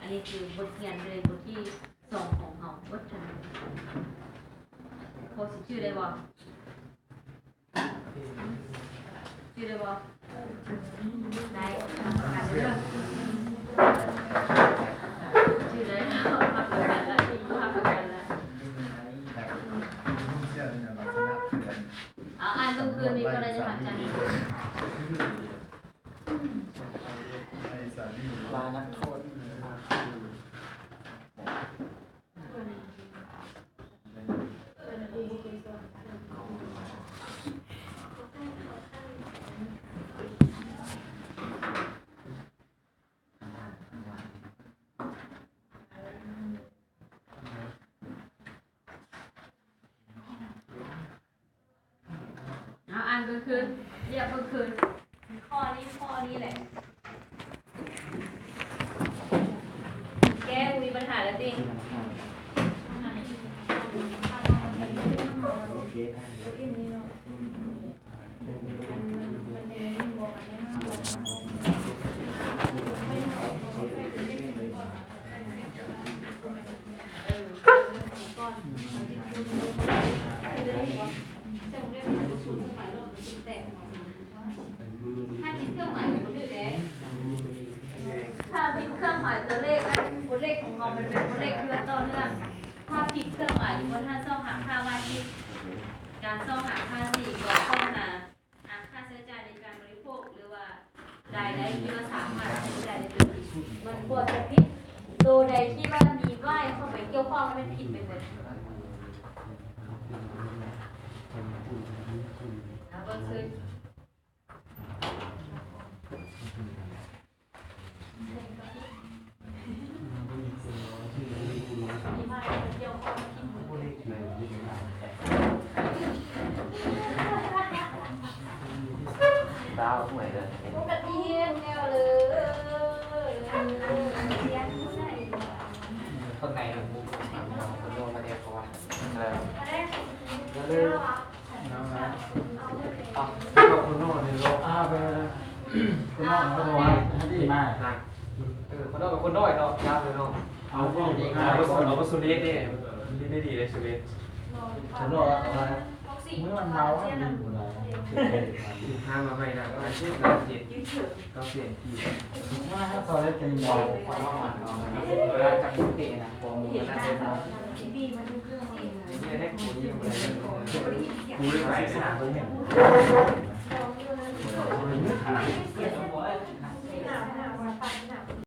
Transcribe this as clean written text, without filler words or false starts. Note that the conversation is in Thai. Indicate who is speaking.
Speaker 1: นนี้คือบทเรียนเลยบทที่2ของเฮาบททั้งพอสิชื่อได้บ่ชื่อได้บ่ได้การเรื่องชื่อได้พักกันละพักกันละอ่านเมื่อคืนมีคนอะไรจะถามจัน
Speaker 2: ลานักโทษ
Speaker 1: อ่านเมื่อคืนเรียกเมื่อคืนข้อนี้แหละแก้มีปัญหาแล้วจริงถ้าผิดเครื่องหมายตัวเลขตัวเลขของเรามันเป็นตัวเลขที่ต่อเนื่องถ้าผิดเครื่องหมายบนท่านซ่องหาค่าว่าที่การซ่องหาค่าที่ก็เข้ามาค่าใช้จ่ายในการบริโภคหรือว่ารายได้ที่เราสามารถใช้จ่ายได้เป็นมันควรจะผิดตัวใดที่ว่ามีไหวเข้าไปเกี่ยวข้องมันผิดไปหมดแล้วก็คือ
Speaker 2: ดาวเหมือนกัน
Speaker 1: ปกติแนวเลย
Speaker 2: คนไหนหรือมุกคนโลกประเทศเขาว่าอะไรเร็วน้องนะอ๋อคนโลกในโลกไปคนโลกคนโลกดีมากนะคนโลกกับคนด้อยเนาะยากเลยเนาะเอาพวกเอาสุริยเนี่ยได้ดีเลยสุริยคนโลกอะไรเมื่อมันเมาอ่ะห้ามมาไม่นะก็เช่นเราเจ็ดก็เปลี่ยนที่ว่าถ้าตอนแรกเป็นยาวความว่ามันเวลาจับยุตินะฟองมือน่าจะมองนี่ได้กูยิ่งเลยกูได้ไปสนามเลยเนี่ย